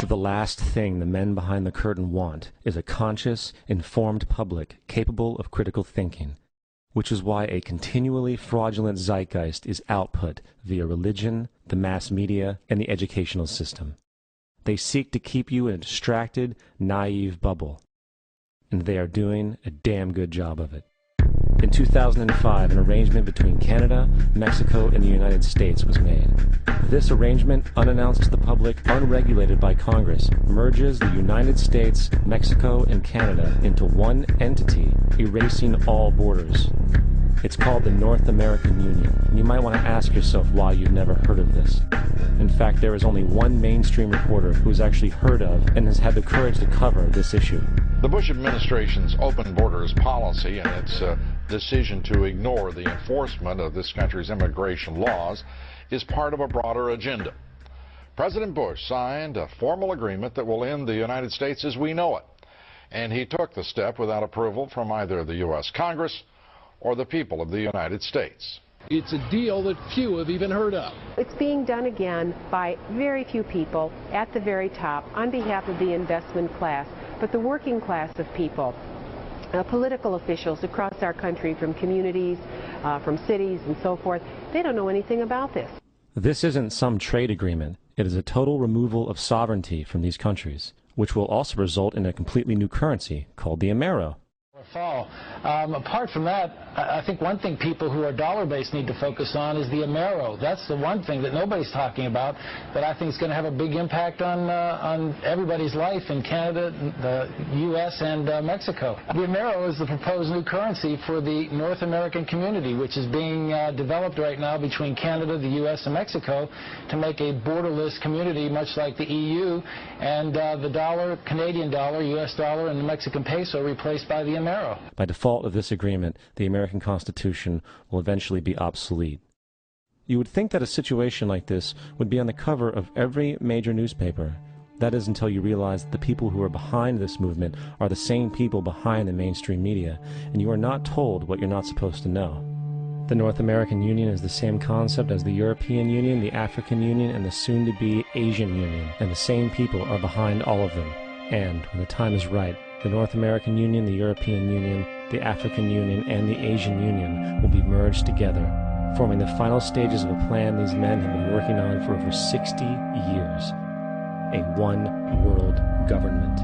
The last thing the men behind the curtain want is a conscious, informed public capable of critical thinking, which is why a continually fraudulent zeitgeist is output via religion, the mass media, and the educational system. They seek to keep you in a distracted, naive bubble, and they are doing a damn good job of it. In 2005, an arrangement between Canada, Mexico, and the United States was made. This arrangement, unannounced to the public, unregulated by Congress, merges the United States, Mexico, and Canada into one entity, erasing all borders. It's called the North American Union, and you might want to ask yourself why you've never heard of this. In fact, there is only one mainstream reporter who has actually heard of and has had the courage to cover this issue. The Bush administration's open borders policy and its decision to ignore the enforcement of this country's immigration laws is part of a broader agenda. President Bush signed a formal agreement that will end the United States as we know it, and he took the step without approval from either the U.S. Congress or the people of the United States. It's a deal that few have even heard of. It's being done again by very few people at the very top on behalf of the investment class, but the working class of people. Political officials across our country, from communities, from cities and so forth, they don't know anything about this. This isn't some trade agreement. It is a total removal of sovereignty from these countries, which will also result in a completely new currency called the Amero. Fall. Apart from that, I think one thing people who are dollar-based need to focus on is the Amero. That's the one thing that nobody's talking about that I think is going to have a big impact on everybody's life in Canada, the U.S., and Mexico. The Amero is the proposed new currency for the North American community, which is being developed right now between Canada, the U.S., and Mexico to make a borderless community, much like the EU, and the dollar, Canadian dollar, U.S. dollar, and the Mexican peso replaced by the Amero. By default of this agreement, the American Constitution will eventually be obsolete. You would think that a situation like this would be on the cover of every major newspaper. That is until you realize that the people who are behind this movement are the same people behind the mainstream media, and you are not told what you're not supposed to know. The North American Union is the same concept as the European Union, the African Union, and the soon-to-be Asian Union, and the same people are behind all of them. And, when the time is right, the North American Union, the European Union, the African Union, and the Asian Union will be merged together, forming the final stages of a plan these men have been working on for over 60 years. A one-world government.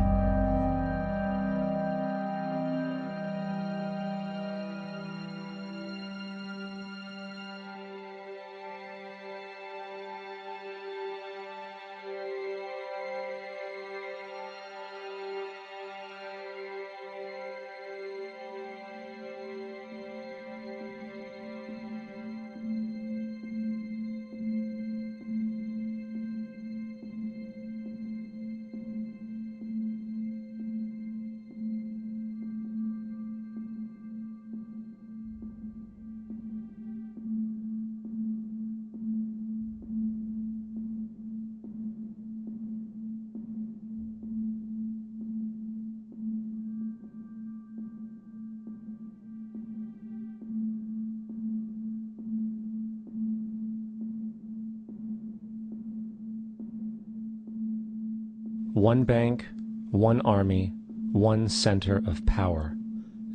One bank, one army, one center of power.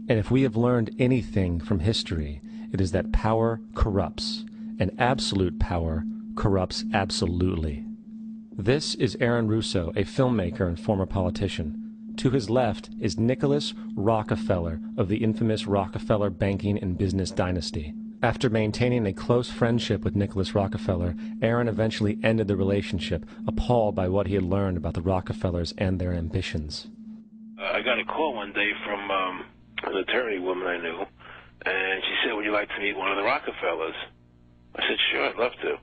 And if we have learned anything from history, it is that power corrupts, and absolute power corrupts absolutely. This is Aaron Russo, a filmmaker and former politician. To his left is Nicholas Rockefeller of the infamous Rockefeller banking and business dynasty. After maintaining a close friendship with Nicholas Rockefeller, Aaron eventually ended the relationship, appalled by what he had learned about the Rockefellers and their ambitions. I got a call one day from an attorney woman I knew, and she said, "Would you like to meet one of the Rockefellers?" I said, "Sure, I'd love to."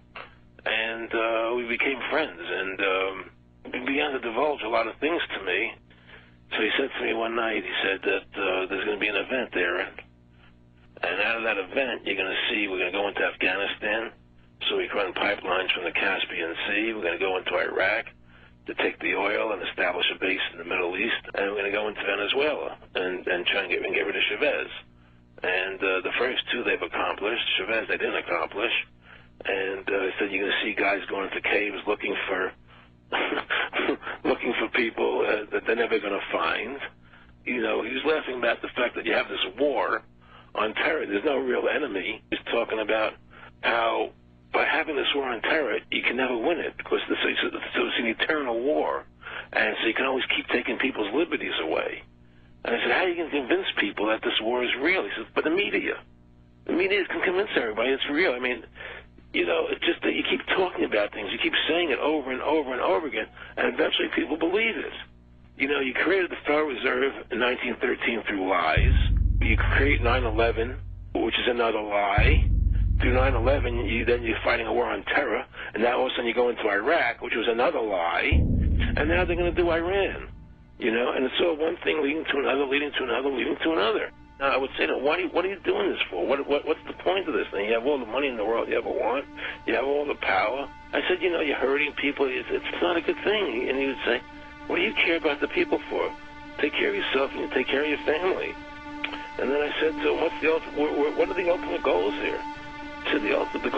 And we became friends, and he began to divulge a lot of things to me. So he said to me one night, he said that there's going to be an event there, and out of that event, you're going to see we're going to go into Afghanistan, so we can run pipelines from the Caspian Sea. We're going to go into Iraq to take the oil and establish a base in the Middle East, and we're going to go into Venezuela and try and get rid of Chavez. And the first two they've accomplished. Chavez they didn't accomplish. And he said you're going to see guys going into caves looking for people that they're never going to find. You know, he was laughing about the fact that you have this war on terror. There's no real enemy. He's talking about how by having this war on terror, you can never win it because it's an eternal war. And so you can always keep taking people's liberties away. And I said, how are you going to convince people that this war is real? He says, but the media can convince everybody it's real. I mean, you know, it's just that you keep talking about things. You keep saying it over and over and over again, and eventually people believe it. You know, you created the Federal Reserve in 1913 through lies. You create 9/11, which is another lie. Through 9/11, you're fighting a war on terror, and now all of a sudden you go into Iraq, which was another lie, and now they're going to do Iran. You know, and it's all one thing leading to another, leading to another, leading to another. Now, I would say, what are you doing this for? What's the point of this thing? You have all the money in the world you ever want. You have all the power. I said, you know, you're hurting people. It's not a good thing. And he would say, what do you care about the people for? Take care of yourself and you take care of your family. And then I said, so what are the ultimate goals here? He said, the ultimate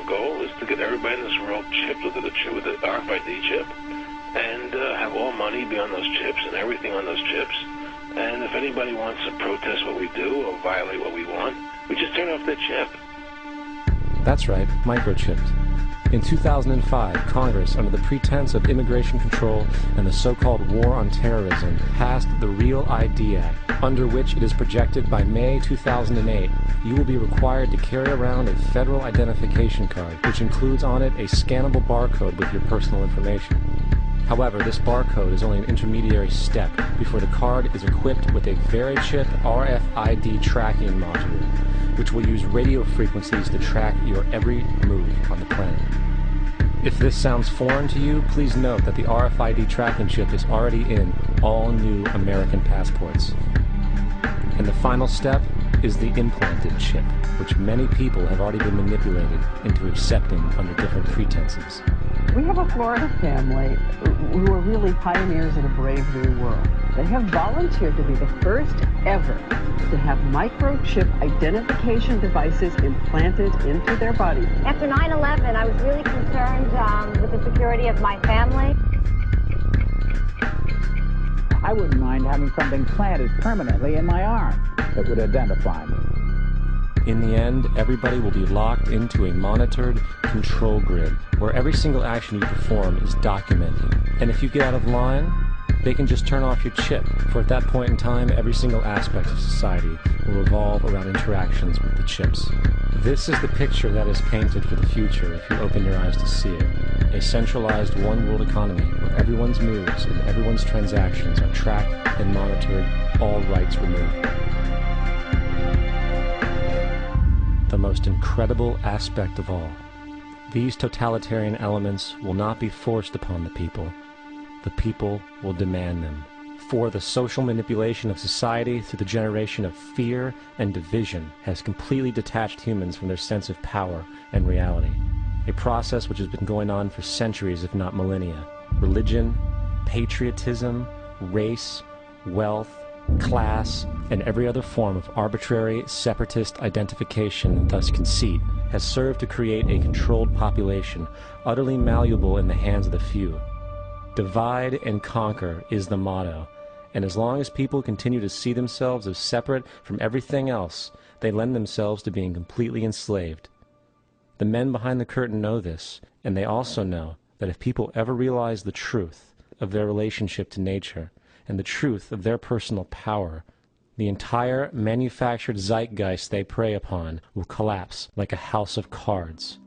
goal is to get everybody in this world chipped with the RFID chip and have all money be on those chips and everything on those chips. And if anybody wants to protest what we do or violate what we want, we just turn off that chip. That's right, microchipped. In 2005, Congress, under the pretense of immigration control and the so-called war on terrorism, passed the REAL ID Act, under which it is projected by May 2008, you will be required to carry around a federal identification card, which includes on it a scannable barcode with your personal information. However, this barcode is only an intermediary step before the card is equipped with a VeriChip RFID tracking module, which will use radio frequencies to track your every move on the planet. If this sounds foreign to you, please note that the RFID tracking chip is already in all new American passports. And the final step is the implanted chip, which many people have already been manipulated into accepting under different pretenses. We have a Florida family who are really pioneers in a brave new world. They have volunteered to be the first ever to have microchip identification devices implanted into their body. After 9/11, I was really concerned with the security of my family. I wouldn't mind having something planted permanently in my arm that would identify me. In the end, everybody will be locked into a monitored control grid where every single action you perform is documented. And if you get out of line, they can just turn off your chip, for at that point in time, every single aspect of society will revolve around interactions with the chips. This is the picture that is painted for the future if you open your eyes to see it. A centralized one-world economy where everyone's moves and everyone's transactions are tracked and monitored, all rights removed. The most incredible aspect of all. These totalitarian elements will not be forced upon the people. The people will demand them. For the social manipulation of society through the generation of fear and division has completely detached humans from their sense of power and reality. A process which has been going on for centuries, if not millennia. Religion, patriotism, race, wealth, class, and every other form of arbitrary, separatist identification and thus conceit has served to create a controlled population, utterly malleable in the hands of the few. Divide and conquer is the motto, and as long as people continue to see themselves as separate from everything else, they lend themselves to being completely enslaved. The men behind the curtain know this, and they also know that if people ever realize the truth of their relationship to nature, and the truth of their personal power, the entire manufactured zeitgeist they prey upon will collapse like a house of cards.